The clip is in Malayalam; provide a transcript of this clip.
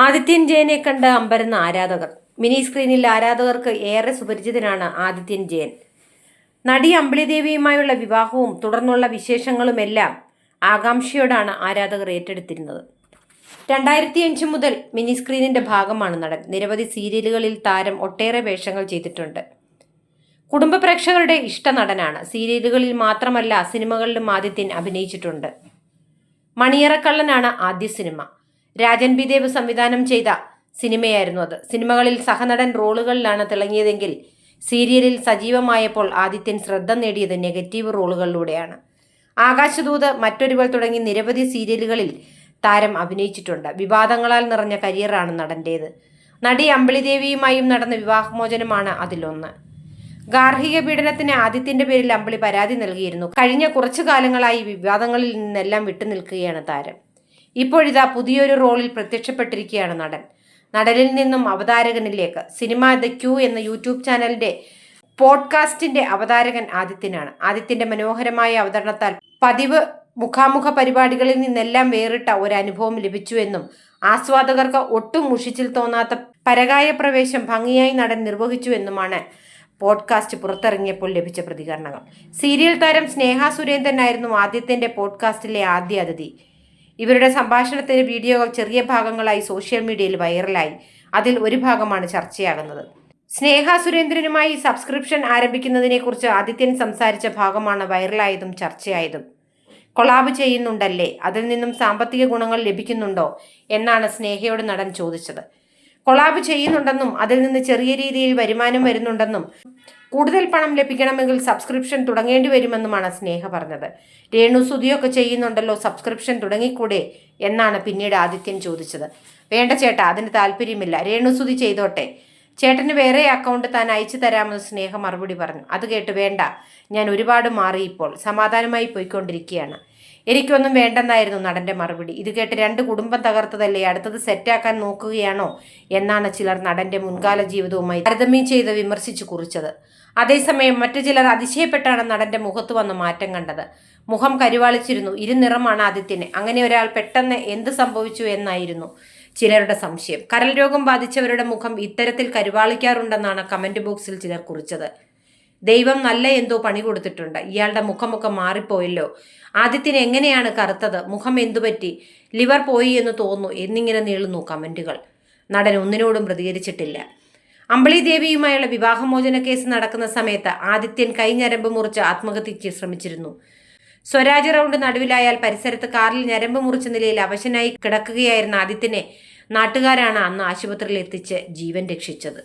ആദിത്യൻ ജയനെ കണ്ട് അമ്പരന്ന ആരാധകർ. മിനി സ്ക്രീനിൽ ആരാധകർക്ക് ഏറെ സുപരിചിതനാണ് ആദിത്യൻ ജയൻ. നടി അമ്പിളി ദേവിയുമായുള്ള വിവാഹവും തുടർന്നുള്ള വിശേഷങ്ങളുമെല്ലാം ആകാംക്ഷയോടാണ് ആരാധകർ ഏറ്റെടുത്തിരുന്നത്. 2005 മുതൽ മിനി സ്ക്രീനിന്റെ ഭാഗമാണ് നടൻ. നിരവധി സീരിയലുകളിൽ താരം ഒട്ടേറെ വേഷങ്ങൾ ചെയ്തിട്ടുണ്ട്. കുടുംബ പ്രേക്ഷകരുടെ ഇഷ്ട നടനാണ്. സീരിയലുകളിൽ മാത്രമല്ല സിനിമകളിലും ആദിത്യൻ അഭിനയിച്ചിട്ടുണ്ട്. മണിയറക്കള്ളനാണ് ആദ്യ സിനിമ. രാജൻ ബി ദേവ് സംവിധാനം ചെയ്ത സിനിമയായിരുന്നു അത്. സിനിമകളിൽ സഹനടൻ റോളുകളിലാണ് തിളങ്ങിയതെങ്കിൽ സീരിയലിൽ സജീവമായപ്പോൾ ആദിത്യൻ ശ്രദ്ധ നേടിയത് നെഗറ്റീവ് റോളുകളിലൂടെയാണ്. ആകാശദൂത്, മറ്റൊരുവൾ തുടങ്ങി നിരവധി സീരിയലുകളിൽ താരം അഭിനയിച്ചിട്ടുണ്ട്. വിവാദങ്ങളാൽ നിറഞ്ഞ കരിയറാണ് നടന്റേത്. നടി അമ്പിളി ദേവിയുമായും നടന്ന വിവാഹമോചനമാണ് അതിലൊന്ന്. ഗാർഹിക പീഡനത്തിന് ആദിത്യന്റെ പേരിൽ അമ്പിളി പരാതി നൽകിയിരുന്നു. കഴിഞ്ഞ കുറച്ചു കാലങ്ങളായി വിവാദങ്ങളിൽ നിന്നെല്ലാം വിട്ടുനിൽക്കുകയാണ് താരം. ഇപ്പോഴിതാ പുതിയൊരു റോളിൽ പ്രത്യക്ഷപ്പെട്ടിരിക്കുകയാണ് നടൻ. നടനിൽ നിന്നും അവതാരകനിലേക്ക്. സിനിമ ദ ക്യൂ എന്ന യൂട്യൂബ് ചാനലിന്റെ പോഡ്കാസ്റ്റിന്റെ അവതാരകൻ ആദിത്യനാണ്. ആദിത്യന്റെ മനോഹരമായ അവതരണത്താൽ പതിവ് മുഖാമുഖ പരിപാടികളിൽ നിന്നെല്ലാം വേറിട്ട ഒരു അനുഭവം ലഭിച്ചുവെന്നും ആസ്വാദകർക്ക് ഒട്ടും മുഷിച്ചിൽ തോന്നാത്ത പരകായ പ്രവേശം ഭംഗിയായി നടൻ നിർവഹിച്ചുവെന്നുമാണ് പോഡ്കാസ്റ്റ് പുറത്തിറങ്ങിയപ്പോൾ ലഭിച്ച പ്രതികരണങ്ങൾ. സീരിയൽ താരം സ്നേഹ സുരേന്ദ്രനായിരുന്നു ആദിത്യന്റെ പോഡ്കാസ്റ്റിലെ ആദ്യ അതിഥി. ഇവരുടെ സംഭാഷണത്തിന്റെ വീഡിയോകൾ ചെറിയ ഭാഗങ്ങളായി സോഷ്യൽ മീഡിയയിൽ വൈറലായി. അതിൽ ഒരു ഭാഗമാണ് ചർച്ചയാകുന്നത്. സ്നേഹ സുരേന്ദ്രനുമായി സബ്സ്ക്രിപ്ഷൻ ആരംഭിക്കുന്നതിനെക്കുറിച്ച് ആദിത്യൻ സംസാരിച്ച ഭാഗമാണ് വൈറലായതും ചർച്ചയായതും. കൊളാബ് ചെയ്യുന്നുണ്ടല്ലേ, അതിൽ നിന്നും സാമ്പത്തിക ഗുണങ്ങൾ ലഭിക്കുന്നുണ്ടോ എന്നാണ് സ്നേഹയോട് നടൻ ചോദിച്ചത്. കൊളാബ് ചെയ്യുന്നുണ്ടെന്നും അതിൽ നിന്ന് ചെറിയ രീതിയിൽ വരുമാനം വരുന്നുണ്ടെന്നും കൂടുതൽ പണം ലഭിക്കണമെങ്കിൽ സബ്സ്ക്രിപ്ഷൻ തുടങ്ങേണ്ടി വരുമെന്നുമാണ് സ്നേഹ പറഞ്ഞത്. രേണുസുതിയൊക്കെ ചെയ്യുന്നുണ്ടല്ലോ, സബ്സ്ക്രിപ്ഷൻ തുടങ്ങിക്കൂടെ എന്നാണ് പിന്നീട് ആദിത്യൻ ചോദിച്ചത്. വേണ്ട ചേട്ടാ, അതിന് താല്പര്യമില്ല, രേണുസുതി ചെയ്തോട്ടെ, ചേട്ടന് വേറെ അക്കൗണ്ട് താൻ അയച്ചു തരാമെന്ന് സ്നേഹ മറുപടി പറഞ്ഞു. അത് കേട്ട് വേണ്ട, ഞാൻ ഒരുപാട് മാറി, ഇപ്പോൾ സമാധാനമായി പോയിക്കൊണ്ടിരിക്കുകയാണ്, എനിക്കൊന്നും വേണ്ടെന്നായിരുന്നു നടന്റെ മറുപടി. ഇത് കേട്ട് 2 കുടുംബം തകർത്തതല്ലേ, അടുത്തത് സെറ്റാക്കാൻ നോക്കുകയാണോ എന്നാണ് ചിലർ നടന്റെ മുൻകാല ജീവിതവുമായി താരതമ്യം ചെയ്ത് വിമർശിച്ചു കുറിച്ചത്. അതേസമയം മറ്റു ചിലർ അതിശയപ്പെട്ടാണ് നടന്റെ മുഖത്ത് വന്ന മാറ്റം കണ്ടത്. മുഖം കരുവാളിച്ചിരുന്നു. ഇരുനിറമാണ് ആദിത്യന്. അങ്ങനെ ഒരാൾ പെട്ടെന്ന് എന്ത് സംഭവിച്ചു എന്നായിരുന്നു ചിലരുടെ സംശയം. കരൾ രോഗം ബാധിച്ചവരുടെ മുഖം ഇത്തരത്തിൽ കരുവാളിക്കാറുണ്ടെന്നാണ് കമന്റ് ബോക്സിൽ ചിലർ കുറിച്ചത്. ദൈവം നല്ല എന്തോ പണി കൊടുത്തിട്ടുണ്ട്, ഇയാളുടെ മുഖമൊക്കെ മാറിപ്പോയല്ലോ, ആദിത്യന് എങ്ങനെയാണ് കറുത്തത്, മുഖം എന്തുപറ്റി, ലിവർ പോയി എന്ന് തോന്നുന്നു എന്നിങ്ങനെ നീളുന്നു കമന്റുകൾ. നടൻ ഒന്നിനോടും പ്രതികരിച്ചിട്ടില്ല. അമ്പിളി ദേവിയുമായുള്ള വിവാഹമോചന കേസ് നടക്കുന്ന സമയത്ത് ആദിത്യൻ കൈഞ്ഞരമ്പ് മുറിച്ച് ആത്മഹത്യയ്ക്ക് ശ്രമിച്ചിരുന്നു. സ്വരാജ് റൗണ്ട് നടുവിലായാൽ പരിസരത്ത് കാറിൽ ഞരമ്പ് മുറിച്ച നിലയിൽ അവശനായി കിടക്കുകയായിരുന്ന ആദിത്യനെ നാട്ടുകാരാണ് അന്ന് ആശുപത്രിയിൽ എത്തിച്ച് ജീവൻ രക്ഷിച്ചത്.